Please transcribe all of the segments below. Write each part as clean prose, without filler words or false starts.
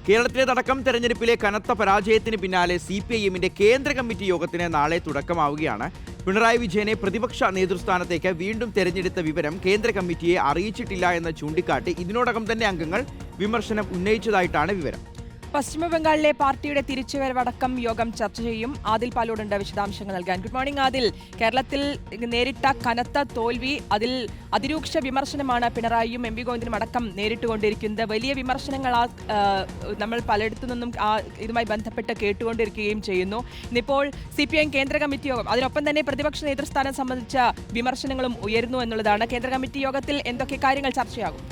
കേരളത്തിലേതടക്കം തെരഞ്ഞെടുപ്പിലെ കനത്ത പരാജയത്തിന് പിന്നാലെ CPIM-ന്റെ കേന്ദ്ര കമ്മിറ്റി യോഗത്തിന് നാളെ തുടക്കമാവുകയാണ്. പിണറായി വിജയനെ പ്രതിപക്ഷ നേതൃസ്ഥാനത്തേക്ക് വീണ്ടും തെരഞ്ഞെടുത്ത വിവരം കേന്ദ്ര കമ്മിറ്റിയെ അറിയിച്ചിട്ടില്ല എന്ന് ചൂണ്ടിക്കാട്ടി ഇതിനോടകം തന്നെ അംഗങ്ങൾ വിമർശനം ഉന്നയിച്ചതായിട്ടാണ് വിവരം. പശ്ചിമബംഗാളിലെ പാർട്ടിയുടെ തിരിച്ചുവരവടക്കം യോഗം ചർച്ച ചെയ്യും. ആദിൽ പാലോടുണ്ട് വിശദാംശങ്ങൾ നൽകാൻ. Good morning Adil. കേരളത്തിൽ നേരിട്ട കനത്ത തോൽവി, അതിൽ അതിരൂക്ഷ വിമർശനമാണ് പിണറായിയും MP ഗോവിന്ദനും അടക്കം നേരിട്ടുകൊണ്ടിരിക്കുന്നത്. വലിയ വിമർശനങ്ങൾ നമ്മൾ പലയിടത്തു നിന്നും ഇതുമായി ബന്ധപ്പെട്ട് കേട്ടുകൊണ്ടിരിക്കുകയും ചെയ്യുന്നു. ഇന്നിപ്പോൾ CPIM കേന്ദ്ര കമ്മിറ്റി യോഗം, അതിനൊപ്പം തന്നെ പ്രതിപക്ഷ നേതൃസ്ഥാനം സംബന്ധിച്ച വിമർശനങ്ങളും ഉയരുന്നു എന്നുള്ളതാണ്. കേന്ദ്ര കമ്മിറ്റി യോഗത്തിൽ എന്തൊക്കെ കാര്യങ്ങൾ ചർച്ചയാകും?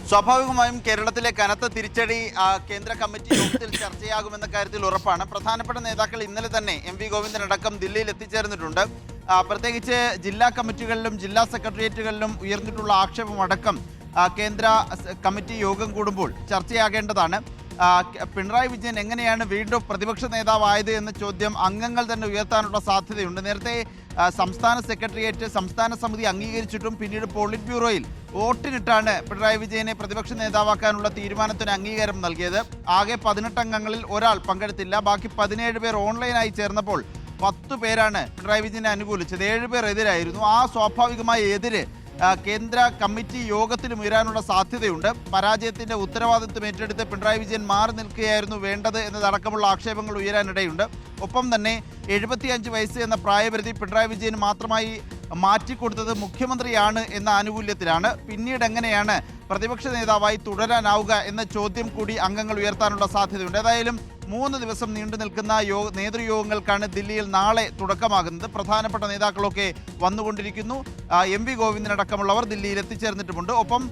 സ്വാഭാവികമായും കേരളത്തിലെ കനത്ത തിരിച്ചടി കേന്ദ്ര കമ്മിറ്റി യോഗത്തിൽ ചർച്ചയാകുമെന്ന കാര്യത്തിൽ ഉറപ്പാണ്. പ്രധാനപ്പെട്ട നേതാക്കൾ ഇന്നലെ തന്നെ MP ഗോവിന്ദനടക്കം ദില്ലിയിൽ എത്തിച്ചേർന്നിട്ടുണ്ട്. പ്രത്യേകിച്ച് ജില്ലാ കമ്മിറ്റികളിലും ജില്ലാ സെക്രട്ടേറിയറ്റുകളിലും ഉയർന്നിട്ടുള്ള ആക്ഷേപമടക്കം കേന്ദ്ര കമ്മിറ്റി യോഗം കൂടുമ്പോൾ ചർച്ചയാകേണ്ടതാണ്. പിണറായി വിജയൻ എങ്ങനെയാണ് വീണ്ടും പ്രതിപക്ഷ നേതാവായത് എന്ന ചോദ്യം അംഗങ്ങൾ തന്നെ ഉയർത്താനുള്ള സാധ്യതയുണ്ട്. നേരത്തെ സംസ്ഥാന സെക്രട്ടേറിയറ്റ്, സംസ്ഥാന സമിതി അംഗീകരിച്ചിട്ടും പിന്നീട് പോളിറ്റ് ബ്യൂറോയിൽ വോട്ടിനിട്ടാണ് പിണറായി വിജയനെ പ്രതിപക്ഷ നേതാവാക്കാനുള്ള തീരുമാനത്തിന് അംഗീകാരം നൽകിയത്. ആകെ 18 അംഗങ്ങളിൽ ഒരാൾ പങ്കെടുത്തില്ല. ബാക്കി 17 പേർ ഓൺലൈനായി ചേർന്നപ്പോൾ 10 പേരാണ് പിണറായി വിജയനെ അനുകൂലിച്ചത്. 7 പേർ എതിരായിരുന്നു. ആ സ്വാഭാവികമായ എതിര് കേന്ദ്ര കമ്മിറ്റി യോഗത്തിലും ഉയരാനുള്ള സാധ്യതയുണ്ട്. പരാജയത്തിന്റെ ഉത്തരവാദിത്വം ഏറ്റെടുത്ത് പിണറായി വിജയൻ മാറി നിൽക്കുകയായിരുന്നു വേണ്ടത് എന്നതടക്കമുള്ള ആക്ഷേപങ്ങൾ ഉയരാനിടയുണ്ട്. ഒപ്പം തന്നെ 75 വയസ്സ് എന്ന പ്രായപരിധി പിണറായി വിജയന് മാത്രമായി മാറ്റിക്കൊടുത്തത് മുഖ്യമന്ത്രിയാണ് എന്ന ആനുകൂല്യത്തിലാണ്. പിന്നീട് എങ്ങനെയാണ് പ്രതിപക്ഷ നേതാവായി തുടരാനാവുക എന്ന ചോദ്യം കൂടി അംഗങ്ങൾ ഉയർത്താനുള്ള സാധ്യതയുണ്ട്. ഏതായാലും 3 ദിവസം നീണ്ടു നിൽക്കുന്ന നേതൃയോഗങ്ങൾക്കാണ് ദില്ലിയിൽ നാളെ തുടക്കമാകുന്നത്. പ്രധാനപ്പെട്ട നേതാക്കളൊക്കെ വന്നുകൊണ്ടിരിക്കുന്നു. MP ഗോവിന്ദനടക്കമുള്ളവർ ദില്ലിയിൽ എത്തിച്ചേർന്നിട്ടുമുണ്ട്. ഒപ്പം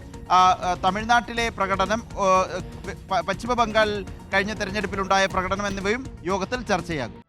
തമിഴ്നാട്ടിലെ പ്രകടനം, പശ്ചിമ ബംഗാൾ കഴിഞ്ഞ തെരഞ്ഞെടുപ്പിലുണ്ടായ പ്രകടനം എന്നിവയും യോഗത്തിൽ ചർച്ചയാകും.